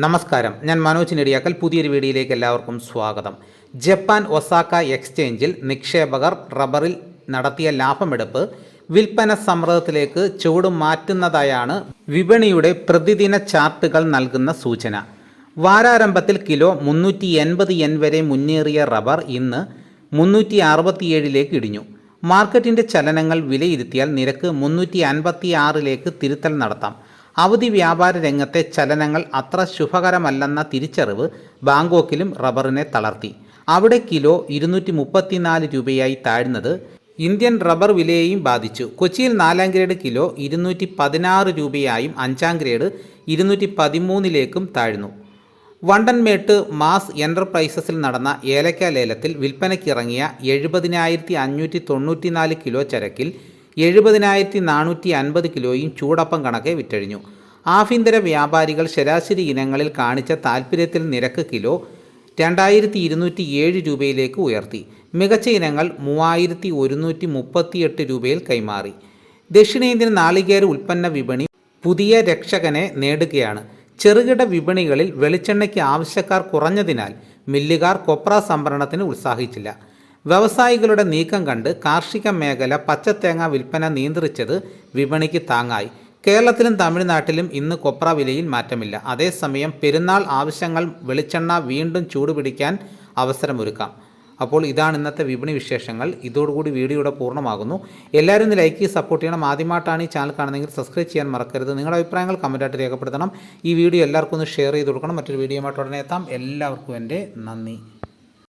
നമസ്കാരം, ഞാൻ മനോജ് നെടിയാക്കൽ. പുതിയൊരു വീഡിയോയിലേക്ക് എല്ലാവർക്കും സ്വാഗതം. ജപ്പാൻ ഒസാക്ക എക്സ്ചേഞ്ചിൽ നിക്ഷേപകർ റബ്ബറിൽ നടത്തിയ ലാഭമെടുപ്പ് വിൽപ്പന സമ്മർദ്ദത്തിലേക്ക് ചുവട് മാറ്റുന്നതായാണ് വിപണിയുടെ പ്രതിദിന ചാർട്ടുകൾ നൽകുന്ന സൂചന. വാരാരംഭത്തിൽ കിലോ 380 yen വരെ മുന്നേറിയ റബ്ബർ ഇന്ന് 367 ഇടിഞ്ഞു. മാർക്കറ്റിൻ്റെ ചലനങ്ങൾ വിലയിരുത്തിയാൽ നിരക്ക് 356 തിരുത്തൽ നടത്താം. അവധി വ്യാപാര രംഗത്തെ ചലനങ്ങൾ അത്ര ശുഭകരമല്ലെന്ന തിരിച്ചറിവ് ബാങ്കോക്കിലും റബ്ബറിനെ തളർത്തി. അവിടെ കിലോ 234 രൂപയായി താഴ്ന്നത് ഇന്ത്യൻ റബ്ബർ വിലയെയും ബാധിച്ചു. കൊച്ചിയിൽ 4ാം ഗ്രേഡ് കിലോ 216 രൂപയായും 5ാം ഗ്രേഡ് 213 താഴ്ന്നു. വണ്ടൻമേട്ട് മാസ് എൻ്റർപ്രൈസസിൽ നടന്ന ഏലക്ക ലേലത്തിൽ വിൽപ്പനയ്ക്കിറങ്ങിയ 70,594 കിലോ ചരക്കിൽ 70,450 കിലോയും ചൂടപ്പം കണക്കെ വിറ്റഴിഞ്ഞു. ആഭ്യന്തര വ്യാപാരികൾ ശരാശരി ഇനങ്ങളിൽ കാണിച്ച താൽപ്പര്യത്തിൽ നിരക്ക് കിലോ 2,207 രൂപയിലേക്ക് ഉയർത്തി. മികച്ച ഇനങ്ങൾ 3,138 രൂപയിൽ കൈമാറി. ദക്ഷിണേന്ത്യൻ നാളികേര ഉൽപ്പന്ന വിപണി പുതിയ രക്ഷകനെ നേടുകയാണ്. ചെറുകിട വിപണികളിൽ വെളിച്ചെണ്ണയ്ക്ക് ആവശ്യക്കാർ കുറഞ്ഞതിനാൽ മില്ലുകാർ കൊപ്ര സംഭരണത്തിന് ഉത്സാഹിച്ചില്ല. വ്യവസായികളുടെ നീക്കം കണ്ട് കാർഷിക മേഖല പച്ചത്തേങ്ങ വിൽപ്പന നിയന്ത്രിച്ചത് വിപണിക്ക് താങ്ങായി. കേരളത്തിലും തമിഴ്നാട്ടിലും ഇന്ന് കൊപ്ര വിലയിൽ മാറ്റമില്ല. അതേസമയം പെരുന്നാൾ ആവശ്യങ്ങൾ വെളിച്ചെണ്ണ വീണ്ടും ചൂടുപിടിക്കാൻ അവസരമൊരുക്കാം. അപ്പോൾ ഇതാണ് ഇന്നത്തെ വിപണി വിശേഷങ്ങൾ. ഇതോടുകൂടി വീഡിയോയുടെ പൂർണ്ണമാകുന്നു. എല്ലാവരും ഒന്ന് ലൈക്ക് ചെയ്ത് സപ്പോർട്ട് ചെയ്യണം. ആദ്യമായിട്ടാണ് ഈ ചാനൽ കാണുന്നതെങ്കിൽ സബ്സ്ക്രൈബ് ചെയ്യാൻ മറക്കരുത്. നിങ്ങളുടെ അഭിപ്രായങ്ങൾ കമൻറ്റായിട്ട് രേഖപ്പെടുത്തണം. ഈ വീഡിയോ എല്ലാവർക്കും ഒന്ന് ഷെയർ ചെയ്ത് കൊടുക്കണം. മറ്റൊരു വീഡിയോയുമായിട്ട് ഉടനെ എത്താം. എല്ലാവർക്കും എൻ്റെ നന്ദി.